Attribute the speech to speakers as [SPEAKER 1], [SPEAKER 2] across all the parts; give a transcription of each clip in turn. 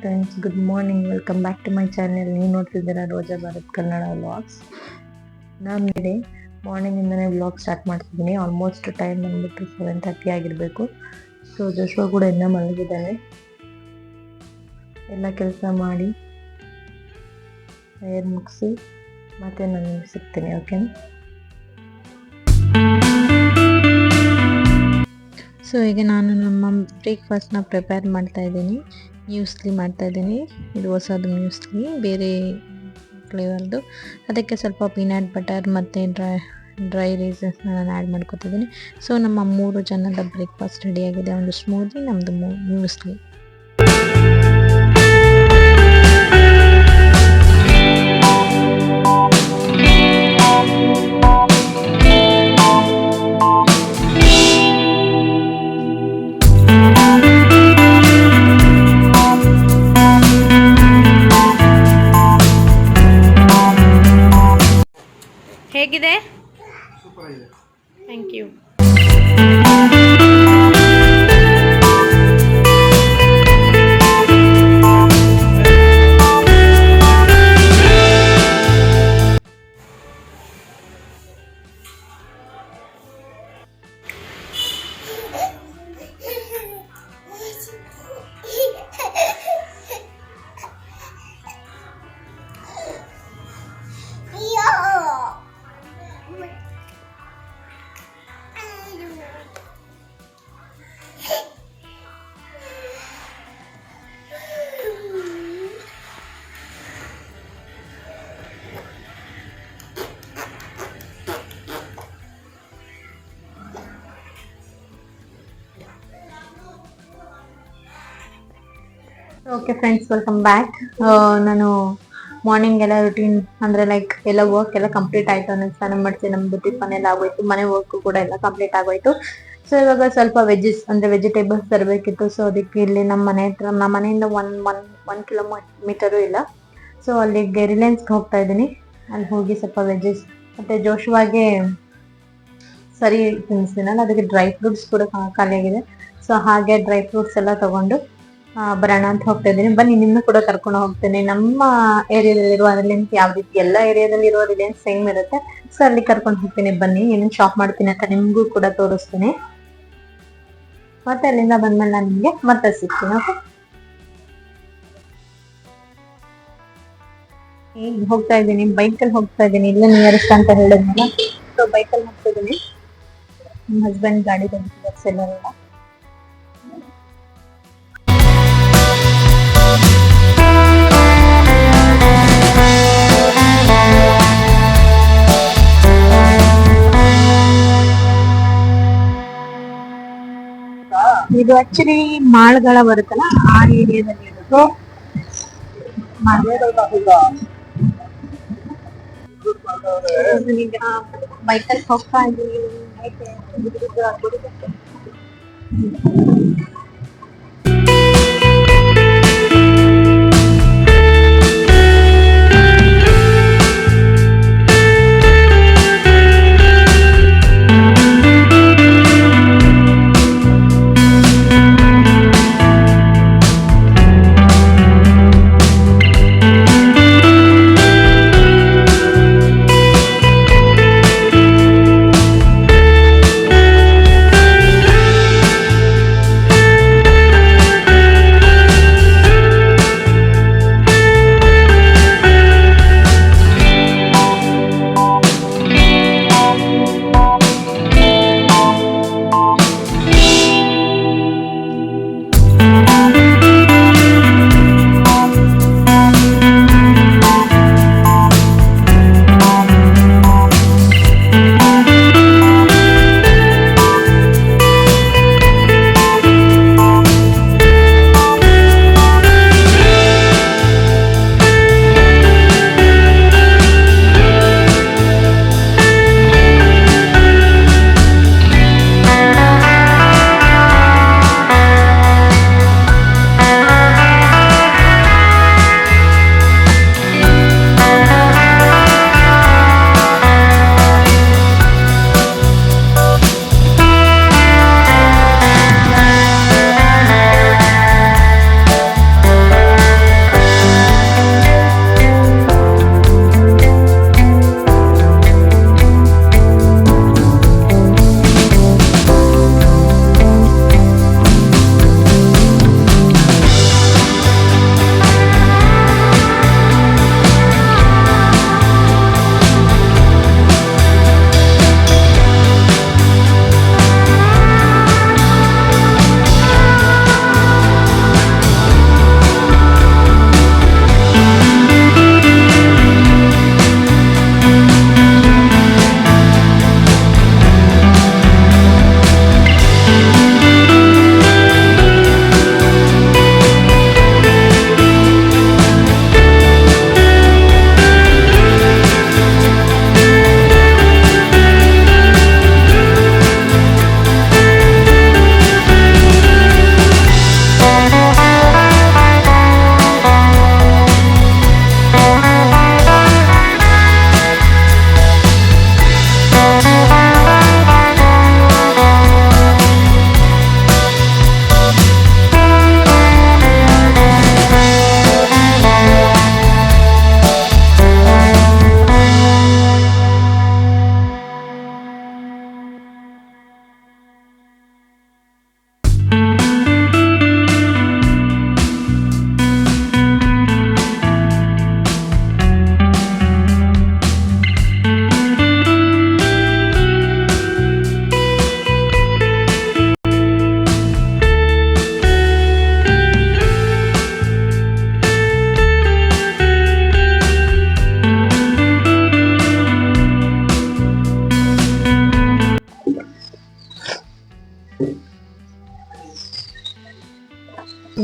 [SPEAKER 1] Friends, good morning. Welcome back to my channel. ನೀವು ನೋಡ್ತಿದ್ದೀರಾ Roja Bharat Kannada vlogs. ನಾನು ಡೇ ಮಾರ್ನಿಂಗಿಂದನೇ ವ್ಲಾಗ್ ಸ್ಟಾರ್ಟ್ ಮಾಡ್ತಿದ್ದೀನಿ. ಆಲ್ಮೋಸ್ಟ್ ಟೈಮ್ ಬಂದ್ಬಿಟ್ಟು 7:30 ಆಗಿರಬೇಕು. ಸೊ ಜೋಶ್ವಾ ಕೂಡ ಇನ್ನೂ ಮಲಗಿದ್ದಾನೆ. ಎಲ್ಲ ಕೆಲಸ ಮಾಡಿ ಹೇರ್ ಮುಗಿಸಿ ಮತ್ತೆ ನಾನು ಸಿಗ್ತೀನಿ. ಓಕೆ. ಸೊ ಈಗ ನಾನು ನಮ್ಮ ಬ್ರೇಕ್ಫಾಸ್ಟ್ನ ಪ್ರಿಪೇರ್ ಮಾಡ್ತಾ ಇದ್ದೀನಿ. ಮ್ಯೂಸ್ಲಿ ಮಾಡ್ತಾ ಇದ್ದೀನಿ. ಇದು ಹೊಸದು ಮ್ಯೂಸ್ಲಿ, ಬೇರೆ ಫ್ಲೇವರ್ದು. ಅದಕ್ಕೆ ಸ್ವಲ್ಪ ಪೀನಟ್ ಬಟರ್ ಮತ್ತು ಡ್ರೈ ರೈಸಸ್ನ ನಾನು ಆ್ಯಡ್ ಮಾಡ್ಕೊತಿದ್ದೀನಿ. ಸೊ ನಮ್ಮ 3 ಜನದ ಬ್ರೇಕ್ಫಾಸ್ಟ್ ರೆಡಿಯಾಗಿದೆ. ಒಂದು ಸ್ಮೂದಿ, ನಮ್ಮದು ಮ್ಯೂಸ್ಲಿ. ಹೇಗಿದೆ? Thank you. Okay friends, welcome back. ನಾನು ಮಾರ್ನಿಂಗ್ ಎಲ್ಲ ರುಟೀನ್ ಅಂದರೆ ಲೈಕ್ ಎಲ್ಲ ವರ್ಕ್ ಎಲ್ಲ ಕಂಪ್ಲೀಟ್ ಆಯಿತು. ನಾನು ಸ್ನಾನ ಮಾಡಿಸಿ ನಮ್ಮದು ಟಿಫನ್ ಎಲ್ಲ ಆಗೋಯ್ತು. ಮನೆ ವರ್ಕು ಕೂಡ ಎಲ್ಲ ಕಂಪ್ಲೀಟ್ ಆಗೋಯ್ತು. ಸೊ ಇವಾಗ ಸ್ವಲ್ಪ ವೆಜ್ಜಸ್ ಅಂದರೆ ವೆಜಿಟೇಬಲ್ಸ್ ತರಬೇಕಿತ್ತು. ಸೊ ಅದಕ್ಕೆ ಇಲ್ಲಿ ನಮ್ಮ ಮನೆಯಿಂದ ಒನ್ ಕಿಲೋಮೀಟರು ಇಲ್ಲ. ಸೊ ಅಲ್ಲಿಗೆ ರಿಲಯನ್ಸ್ಗೆ ಹೋಗ್ತಾ ಇದ್ದೀನಿ. ಅಲ್ಲಿ ಹೋಗಿ ಸ್ವಲ್ಪ ವೆಜ್ಜಸ್ ಮತ್ತು ಜೋಶ್ವಾಗೆ ಸರಿ ತಿನ್ನಿಸ್ತೀನಲ್ಲ, ಅದಕ್ಕೆ ಡ್ರೈ ಫ್ರೂಟ್ಸ್ ಕೂಡ ಖಾಲಿಯಾಗಿದೆ. ಸೊ ಹಾಗೆ ಡ್ರೈ ಫ್ರೂಟ್ಸ್ ಎಲ್ಲ ತಗೊಂಡು ಬರೋಣ ಅಂತ ಹೋಗ್ತಾ ಇದ್ದೀನಿ. ಬನ್ನಿ, ನಿಮ್ಮನ್ನು ಕೂಡ ಕರ್ಕೊಂಡು ಹೋಗ್ತೇನೆ. ನಮ್ಮ ಏರಿಯಾದಲ್ಲಿರುವ ರಿಲಯನ್ಸ್ ಯಾವ ರೀತಿ ಎಲ್ಲ ಏರಿಯಾದಲ್ಲಿ ಇರುವ ರಿಲಯನ್ಸ್ ಸೇಮ್ ಇರುತ್ತೆ. ಸೊ ಅಲ್ಲಿ ಕರ್ಕೊಂಡು ಹೋಗ್ತೀನಿ. ಬನ್ನಿ, ಏನೇನು ಶಾಪ್ ಮಾಡ್ತೀನಿ ಅಂತ ನಿಮಗೂ ಕೂಡ ತೋರಿಸ್ತೀನಿ. ಮತ್ತೆ ಅಲ್ಲಿಂದ ಬಂದ್ಮೇಲೆ ನಾನು ನಿಮಗೆ ಮತ್ತೆ ಸಿಗ್ತೀನಿ. ಓಕೆ. ಈಗ ಹೋಗ್ತಾ ಇದ್ದೀನಿ, ಬೈಕಲ್ಲಿ ಹೋಗ್ತಾ ಇದ್ದೀನಿ. ಇಲ್ಲ ನಿಯರೆಸ್ಟ್ ಅಂತ ಹೇಳಿದ್ನಲ್ಲ, ಸೊ ಬೈಕಲ್ಲಿ ಹೋಗ್ತಾ ಇದ್ದೀನಿ. ನಮ್ಮ ಹಸ್ಬೆಂಡ್ ಗಾಡಿ ತಂದಿದ್ದಾರೆ ಎಲ್ಲರೆಲ್ಲ. ಇದು ಆಕ್ಚುಲಿ ಮಾಳ್ಗಳ ಬರುತ್ತಲ್ಲ, ಆ ಏರಿಯಾದಲ್ಲಿ ಇರೋದು. ಈಗ ಬೈಕಲ್ಲಿ ಹೋಗ್ತಾ ಇದ್ದೀವಿ.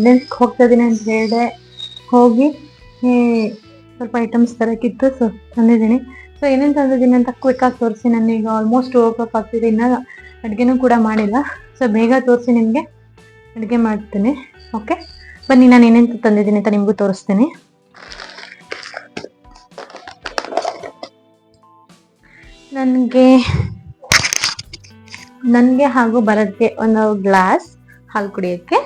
[SPEAKER 1] ಗಾರ್ಡನ್ಸ್ಗೆ ಹೋಗ್ತಾ ಇದೀನಿ ಅಂತ ಹೇಳಿದೆ, ಹೋಗಿ ಸ್ವಲ್ಪ ಐಟಮ್ಸ್ ತರಕಿತ್ತು, ಸೊ ತಂದಿದ್ದೀನಿ. ಸೊ ಏನೇನು ತಂದಿದ್ದೀನಿ ಅಂತ ಕ್ವಿಕ್ಕಾಗಿ ತೋರಿಸಿ. ನನಗೆ ಆಲ್ಮೋಸ್ಟ್ ಹೋಗೋಕೆ ಆಗ್ತಿದೆ, ಇನ್ನು ಅಡುಗೆನೂ ಕೂಡ ಮಾಡಿಲ್ಲ. ಸೊ ಬೇಗ ತೋರಿಸಿ ನಿಮಗೆ ಅಡುಗೆ ಮಾಡ್ತೀನಿ. ಓಕೆ ಬನ್ನಿ, ನಾನು ಏನೇನು ತಂದಿದ್ದೀನಿ ಅಂತ ನಿಮಗೂ ತೋರಿಸ್ತೀನಿ. ನನಗೆ ಹಾಗೂ ಬರೋದಕ್ಕೆ ಒಂದು ಗ್ಲಾಸ್ ಹಾಲು ಕುಡಿಯೋಕ್ಕೆ,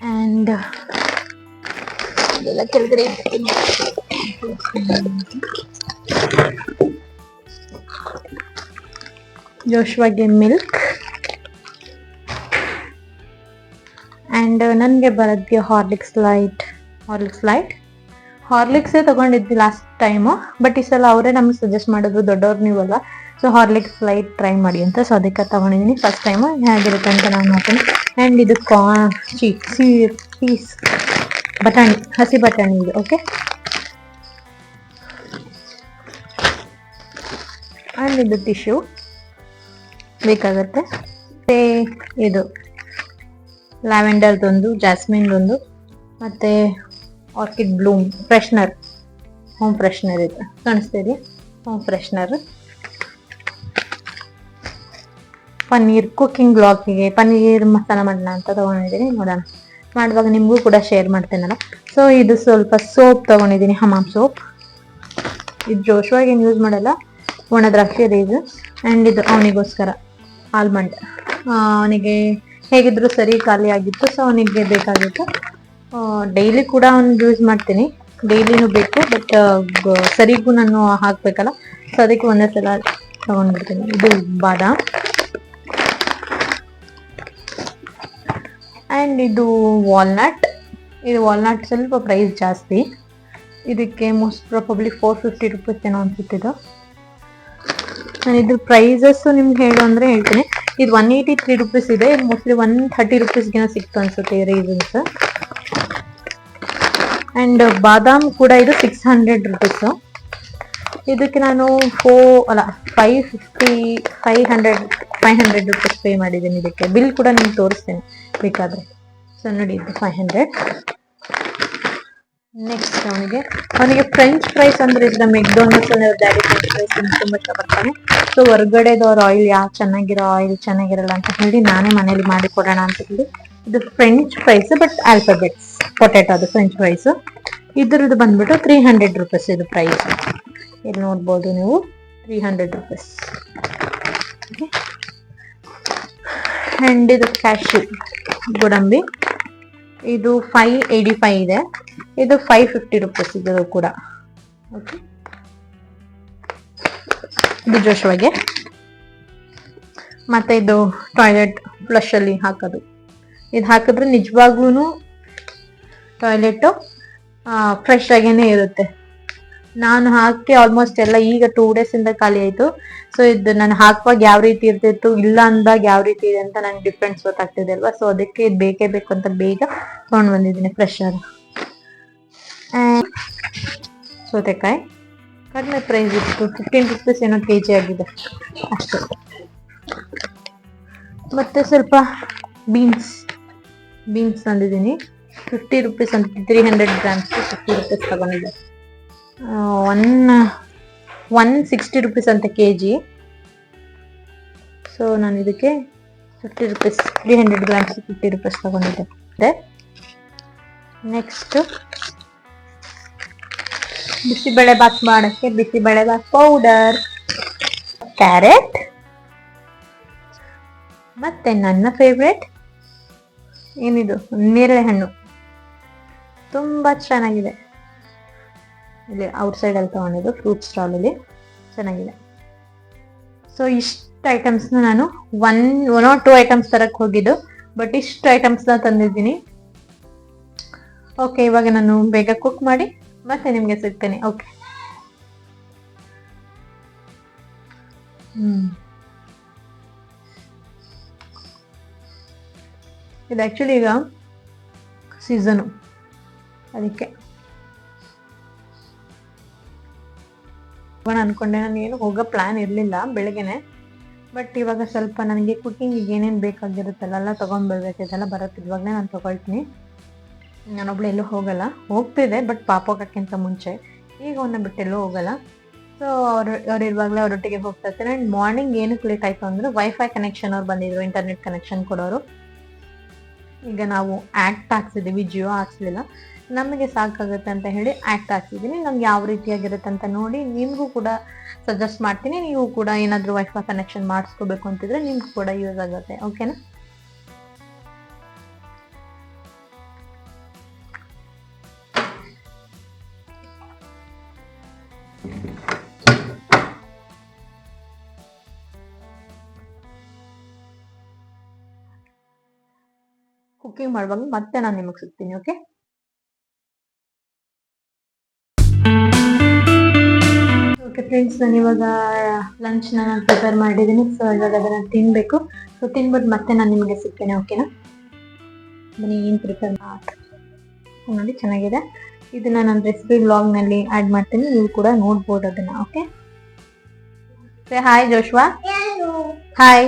[SPEAKER 1] ಆ್ಯಂಡ್ ಇದೆಲ್ಲ ಕೆಳಗಡೆ ಇಡ್ತೀನಿ. ಜೋಶ್ವಾಗೆ ಮಿಲ್ಕ್, ಆ್ಯಂಡ್ ನನಗೆ ಬರೋದಕ್ಕೆ ಹಾರ್ಲಿಕ್ಸೇ ತಗೊಂಡಿದ್ವಿ ಲಾಸ್ಟ್ ಟೈಮು, ಬಟ್ ಈ ಸಲ ಅವರೇ ನಮ್ಗೆ ಸಜೆಸ್ಟ್ ಮಾಡಿದ್ರು, ದೊಡ್ಡವ್ರು ನೀವಲ್ಲ, ಸೊ ಹಾರ್ಲಿಕ್ಸ್ ಲೈಟ್ ಟ್ರೈ ಮಾಡಿ ಅಂತ. ಸೊ ಅದಕ್ಕೆ ತಗೊಂಡಿದ್ದೀನಿ ಫಸ್ಟ್ ಟೈಮು, ಹೇಗಿರುತ್ತೆ ಅಂತ ನಾನು ನೋಡ್ತೀನಿ. ಆ್ಯಂಡ್ ಇದು ಪೀಸ್ ಬಟಾಣಿ, ಹಸಿ ಬಟಾಣಿ ಇದು. ಓಕೆ, ಆ್ಯಂಡ್ ಇದು ಟಿಶ್ಯೂ ಬೇಕಾಗತ್ತೆ. ಮತ್ತು ಇದು ಲ್ಯಾವೆಂಡರ್ದೊಂದು, ಜಾಸ್ಮಿನ್ದೊಂದು, ಮತ್ತು orchid bloom freshener, home freshener ಇದು ಕಾಣಿಸ್ತಾ ಇದೆಯಾ, ಹೋಮ್ ಫ್ರೆಶ್ನರ್. ಪನ್ನೀರ್ ಕುಕ್ಕಿಂಗ್ ಬ್ಲಾಕಿಗೆ ಪನ್ನೀರ್ ಮಸಾಲ ಮಾಡೋಣ ಅಂತ ತೊಗೊಂಡಿದ್ದೀನಿ, ನೋಡೋಣ ಮಾಡುವಾಗ ನಿಮಗೂ ಕೂಡ ಶೇರ್ ಮಾಡ್ತೇನಲ್ಲ. ಸೊ ಇದು ಸ್ವಲ್ಪ ಸೋಪ್ ತೊಗೊಂಡಿದ್ದೀನಿ, ಹಮಾಮ್ ಸೋಪ್. ಇದು ಜೋಶ್ವಾಗಿ ಏನು ಯೂಸ್ ಮಾಡಲ್ಲ, ಒಣ ದ್ರಾಕ್ಷಿ ಇದು. ಆ್ಯಂಡ್ ಇದು ಅವನಿಗೋಸ್ಕರ ಆಲ್ಮಂಡ್, ಅವನಿಗೆ ಹೇಗಿದ್ರು ಸರಿ ಖಾಲಿ ಆಗಿತ್ತು, ಸೊ ಅವನಿಗೆ ಬೇಕಾಗಿತ್ತು. ಡೈಲಿ ಕೂಡ ಅವ್ನಿಗೆ ಯೂಸ್ ಮಾಡ್ತೀನಿ, ಡೈಲಿನೂ ಬೇಕು, ಬಟ್ ಸರಿಗೂ ನಾನು ಹಾಕಬೇಕಲ್ಲ, ಸೊ ಅದಕ್ಕೆ ಒಂದೇ ಸಲ ತೊಗೊಂಡ್ಬಿಡ್ತೀನಿ. ಇದು ಬಾದಾಮ್, ಆ್ಯಂಡ್ ಇದು ವಾಲ್ನಟ್. ಇದು ವಾಲ್ನಟ್ ಸ್ವಲ್ಪ ಪ್ರೈಸ್ ಜಾಸ್ತಿ, ಇದಕ್ಕೆ ಮೋಸ್ಟ್ ಪ್ರಾಬಬ್ಲಿ 450 ರೂಪೀಸ್ ಏನೋ ಅನ್ಸುತ್ತಿದ್ದು. ನಾನು ಇದ್ರ ಪ್ರೈಸಸ್ಸು ನಿಮ್ಗೆ ಹೇಳು ಅಂದರೆ ಹೇಳ್ತೀನಿ. ಇದು 183 ರೂಪೀಸ್ ಇದೆ, ಇದು ಮೋಸ್ಟ್ಲಿ 130 ರೂಪೀಸ್ಗೇನೋ ಸಿಕ್ತು ಅನ್ಸುತ್ತೆ ರೈಸನ್ಸ್. ಆ್ಯಂಡ್ ಬಾದಾಮ್ ಕೂಡ ಇದು 600 ರೂಪೀಸು. ಇದಕ್ಕೆ ನಾನು 500 ರೂಪೀಸ್ ಪೇ ಮಾಡಿದ್ದೀನಿ. ಇದಕ್ಕೆ ಬಿಲ್ ಕೂಡ ನಿಮ್ಗೆ ತೋರಿಸ್ತೇನೆ ಬೇಕಾದರೆ. ಸೊ ನೋಡಿ, ಇದು 500. ನೆಕ್ಸ್ಟ್ ಅವನಿಗೆ ಫ್ರೆಂಚ್ ಫ್ರೈಸ್ ಅಂದ್ರೆ ಇಷ್ಟ. ಮೆಕ್ಡೊನಾಲ್ಡ್ಸ್ ಅಂದ್ರೆ ಡ್ಯಾಡಿ ಫ್ರೆಂಚ್ ಫ್ರೈಸ್ ತುಂಬ ಇಷ್ಟಪಡ್ತಾನೆ. ಸೊ ಹೊರ್ಗಡೆದವ್ರ ಆಯಿಲ್ ಆಯಿಲ್ ಚೆನ್ನಾಗಿರಲ್ಲ ಅಂತ ಹೇಳಿ ನಾನೇ ಮನೇಲಿ ಮಾಡಿ ಕೊಡೋಣ ಅಂತ ಹೇಳಿ ಇದು French fries, but alphabets potato, ಅದು ಫ್ರೆಂಚ್ ಫ್ರೈಸ್. ಇದ್ರದ್ದು ಬಂದ್ಬಿಟ್ಟು 300 ರೂಪೀಸ್ ಇದು ಪ್ರೈಸ್. ಇಲ್ಲಿ ನೋಡ್ಬೋದು ನೀವು, 300 ರೂಪೀಸ್. ಆ್ಯಂಡ್ ಇದು ಕ್ಯಾಶ್ಯೂ ಗೋಡಂಬಿ, ಇದು 585 ಇದೆ, ಇದು 550 ರೂಪೀಸ್ ಇದು ಕೂಡ. ಓಕೆ, ಇದು ಜೋಶ್ವಾಗೆ. ಮತ್ತೆ ಇದು ಟಾಯ್ಲೆಟ್ ಫ್ಲಶ್ ಅಲ್ಲಿ ಹಾಕೋದು, ಇದು ಹಾಕಿದ್ರೆ ನಿಜವಾಗ್ಲೂ ಟಾಯ್ಲೆಟು ಫ್ರೆಶ್ ಆಗೇನೆ ಇರುತ್ತೆ. ನಾನು ಹಾಕಿ ಆಲ್ಮೋಸ್ಟ್ ಎಲ್ಲ ಈಗ 2 days ಇಂದ ಖಾಲಿ ಆಯ್ತು. ಸೊ ಇದು ನಾನು ಹಾಕುವಾಗ ಯಾವ ರೀತಿ ಇರ್ತಿತ್ತು, ಇಲ್ಲ ಅಂದಾಗ ಯಾವ ರೀತಿ ಇದೆ ಅಂತ ನಂಗೆ ಡಿಫ್ರೆನ್ಸ್ ಗೊತ್ತಾಗ್ತಿದೆ ಅಲ್ವಾ. ಸೊ ಅದಕ್ಕೆ ಇದು ಬೇಕೇ ಬೇಕು ಅಂತ ಬೇಗ ತೊಗೊಂಡು ಬಂದಿದ್ದೀನಿ ಫ್ರೆಶರ್. ಸೌತೆಕಾಯಿ ಕಡಿಮೆ ಪ್ರೈಸ್ ಇತ್ತು, 15 ರೂಪೀಸ್ ಏನೋ ಕೆಜಿ ಆಗಿದೆ ಅಷ್ಟೇ. ಮತ್ತೆ ಸ್ವಲ್ಪ ಬೀನ್ಸ್ ತಂದಿದ್ದೀನಿ, 50 ರೂಪೀಸ್ ಅಂತ, 300 ಗ್ರಾಮ್ಸ್ 50 ರೂಪೀಸ್ ತಗೊಂಡಿದ್ದೆ. 160 ರೂಪೀಸ್ ಅಂತ ಕೆಜಿ. ಸೊ ನಾನು ಇದಕ್ಕೆ 50 ರೂಪೀಸ್, 300 ಗ್ರಾಮ್ಸ್ 50 ರೂಪೀಸ್ ತಗೊಂಡಿದ್ದೆ. ನೆಕ್ಸ್ಟ್ ಬಿಸಿಬೇಳೆಬಾತ್ ಮಾಡೋಕ್ಕೆ ಬಿಸಿಬೇಳೆಬಾತ್ ಪೌಡರ್, ಕ್ಯಾರೆಟ್, ಮತ್ತೆ ನನ್ನ ಫೇವ್ರೆಟ್ ಏನಿದು ನೇರಳೆ ಹಣ್ಣು, ತುಂಬಾ ಚೆನ್ನಾಗಿದೆ. ಇಲ್ಲಿ ಔಟ್ಸೈಡ್ ಅಲ್ಲಿ ತಗೊಂಡಿದ್ದು ಫ್ರೂಟ್ ಸ್ಟಾಲ್ ಅಲ್ಲಿ, ಚೆನ್ನಾಗಿದೆ. ಸೊ ಇಷ್ಟು ಐಟಮ್ಸ್ನ ನಾನು ಒನ್ ಆರ್ 2 ಐಟಮ್ಸ್ ತರಕ್ಕೆ ಹೋಗಿದ್ದು, ಬಟ್ ಇಷ್ಟು ಐಟಮ್ಸ್ನ ತಂದಿದ್ದೀನಿ. ಓಕೆ, ಇವಾಗ ನಾನು ಬೇಗ ಕುಕ್ ಮಾಡಿ ಮತ್ತೆ ನಿಮ್ಗೆ ಸಿಗ್ತೇನೆ. ಓಕೆ, ಇದು ಆಕ್ಚುಲಿ ಈಗ ಸೀಸನು, ಅದಕ್ಕೆ ಅನ್ಕೊಂಡೆ. ನಾನು ಏನು ಹೋಗೋ ಪ್ಲಾನ್ ಇರಲಿಲ್ಲ ಬೆಳಗ್ಗೆನೆ, ಬಟ್ ಇವಾಗ ಸ್ವಲ್ಪ ನನಗೆ ಕುಕ್ಕಿಂಗಿಗೆ ಏನೇನು ಬೇಕಾಗಿರುತ್ತಲ್ಲ ಎಲ್ಲ ತೊಗೊಂಡ್ಬರ್ಬೇಕು. ಇದೆಲ್ಲ ಬರುತ್ತೆ, ಇವಾಗಲೇ ನಾನು ತೊಗೊಳ್ತೀನಿ. ನಾನೊಬ್ಳು ಎಲ್ಲೂ ಹೋಗಲ್ಲ, ಹೋಗ್ತಿದ್ದೆ ಬಟ್ ಪಾಪಕ್ಕಿಂತ ಮುಂಚೆ. ಈಗ ಅವನ್ನ ಬಿಟ್ಟು ಎಲ್ಲೂ ಹೋಗಲ್ಲ. ಸೊ ಅವ್ರು ಇರುವಾಗಲೇ ಅವರೊಟ್ಟಿಗೆ ಹೋಗ್ತಾ ಇರ್ತಾರೆ. ಆ್ಯಂಡ್ ಮಾರ್ನಿಂಗ್ ಏನಕ್ಕೆ ಲೇಟ್ ಆಯಿತು ಅಂದರೆ ವೈಫೈ ಕನೆಕ್ಷನ್ ಅವ್ರು ಬಂದಿದ್ರು, ಇಂಟರ್ನೆಟ್ ಕನೆಕ್ಷನ್ ಕೊಡೋರು. ಈಗ ನಾವು ಆ್ಯಕ್ಟ್ ಹಾಕ್ಸಿದ್ದೀವಿ, ಜಿಯೋ ಹಾಕ್ಸಲಿಲ್ಲ. ನಮಗೆ ಸಾಕಾಗುತ್ತೆ ಅಂತ ಹೇಳಿ ಆ್ಯಕ್ಟ್ ಹಾಕ್ಸಿದ್ದೀನಿ. ನಮ್ಗೆ ಯಾವ ರೀತಿಯಾಗಿರುತ್ತೆ ಅಂತ ನೋಡಿ ನಿಮಗೂ ಕೂಡ ಸಜೆಸ್ಟ್ ಮಾಡ್ತೀನಿ. ನೀವು ಕೂಡ ಏನಾದರೂ ವೈಫೈ ಕನೆಕ್ಷನ್ ಮಾಡಿಸ್ಕೋಬೇಕು ಅಂತಿದ್ರೆ ನಿಮ್ಗೂ ಕೂಡ ಯೂಸ್ ಆಗುತ್ತೆ. ಓಕೆನಾ? ಕುಕಿಂಗ್ ಮಾಡುವಾಗ ಮತ್ತೆ ನಾನು ನಿಮಗೆ ಸಿಗ್ತೀನಿ. ಓಕೆ, ಓಕೆ ಫ್ರೆಂಡ್ಸ್, ನಾನು ಇವಾಗ ಲಂಚ್ನ ನಾನು ಪ್ರಿಪೇರ್ ಮಾಡಿದ್ದೀನಿ. ಸೊ ಇವಾಗ ಅದನ್ನು ತಿನ್ನಬೇಕು. ಸೊ ತಿನ್ಬಿಟ್ಟು ಮತ್ತೆ ನಾನು ನಿಮಗೆ ಸಿಗ್ತೇನೆ. ಓಕೆನಾ? ಬನ್ನಿ, ಏನು ಪ್ರಿಪೇರ್ ನೋಡಿ, ಚೆನ್ನಾಗಿದೆ. ಇದನ್ನ ನಾನು ರೆಸಿಪಿ ವ್ಲಾಗ್ನಲ್ಲಿ ಆ್ಯಡ್ ಮಾಡ್ತೀನಿ, ನೀವು ಕೂಡ ನೋಡ್ಬೋದು ಅದನ್ನ. Okay, say hi Joshua. Hi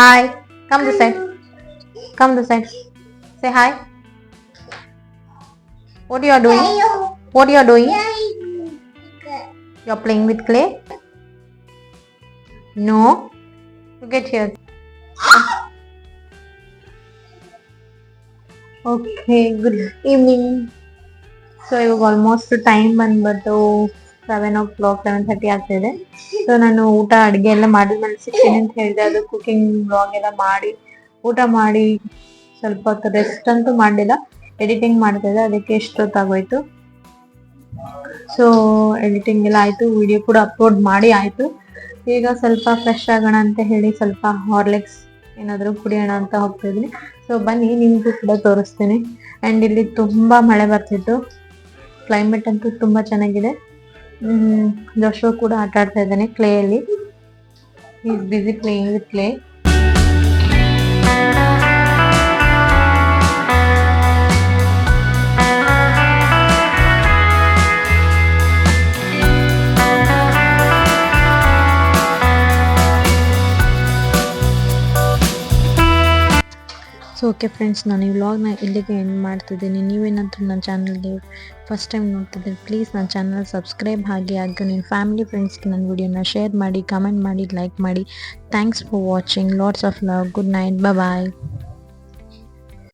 [SPEAKER 1] hi, come this side, come this side, say hi. What you are doing? What you are doing? You are playing with clay? No, you get here. Okay, good evening. So ಇವಾಗ almost time ಬಂದ್ಬಿಟ್ಟು 7:30 ಆಗ್ತಿದೆ. So ನಾನು ಅಡುಗೆ ಎಲ್ಲ ಮಾಡಿದ್ಮೇಲೆ ಸಿಗ್ತೀನಿ ಅಂತ ಹೇಳಿದೆ. ಅದು ಕುಕಿಂಗ್ ವ್ಲಾಗ್ ಎಲ್ಲ ಮಾಡಿ ಊಟ ಮಾಡಿ ಸ್ವಲ್ಪ ಹೊತ್ತು ರೆಸ್ಟ್ ಅಂತೂ ಮಾಡಲಿಲ್ಲ, ಎಡಿಟಿಂಗ್ ಮಾಡ್ತಿದ್ದೆ, ಅದಕ್ಕೆ ಎಷ್ಟೊತ್ತಾಗೋಯ್ತು. ಸೊ ಎಡಿಟಿಂಗ್ ಎಲ್ಲ ಆಯಿತು, ವಿಡಿಯೋ ಕೂಡ ಅಪ್ಲೋಡ್ ಮಾಡಿ ಆಯಿತು. ಈಗ ಸ್ವಲ್ಪ ಫ್ರೆಶ್ ಆಗೋಣ ಅಂತ ಹೇಳಿ ಸ್ವಲ್ಪ ಹಾರ್ಲಿಕ್ಸ್ ಏನಾದರೂ ಕುಡಿಯೋಣ ಅಂತ ಹೋಗ್ತಾಯಿದ್ದೀನಿ. ಸೊ ಬನ್ನಿ, ನಿಮಗೂ ಕೂಡ ತೋರಿಸ್ತೀನಿ. ಆ್ಯಂಡ್ ಇಲ್ಲಿ ತುಂಬ ಮಳೆ ಬರ್ತಿತ್ತು, ಕ್ಲೈಮೇಟ್ ಅಂತೂ ತುಂಬ ಚೆನ್ನಾಗಿದೆ. ಜೋಶೋ ಕೂಡ ಆಟ ಆಡ್ತಾ ಇದ್ದಾನೆ ಕ್ಲೇಯಲ್ಲಿ. Is busy playing with clay. So okay friends, ನಾನು ಈ ವ್ಲಾಗ್ನ ಇಲ್ಲಿಗೆ ಎಂಡ್ ಮಾಡ್ತಿದ್ದೀನಿ. ನೀವೇನಾದರೂ ನನ್ನ ಚಾನಲ್ಗೆ ಫಸ್ಟ್ ಟೈಮ್ ನೋಡ್ತಿದ್ದರೆ ಪ್ಲೀಸ್ ನನ್ನ ಚಾನಲ್ ಸಬ್ಸ್ಕ್ರೈಬ್ ಹಾಗೆ ನಿಮ್ಮ ಫ್ಯಾಮಿಲಿ ಫ್ರೆಂಡ್ಸ್ಗೆ ನನ್ನ ವಿಡಿಯೋನ ಶೇರ್ ಮಾಡಿ, ಕಮೆಂಟ್ ಮಾಡಿ, ಲೈಕ್ ಮಾಡಿ. Thanks for watching. Lots of love. Good night. Bye.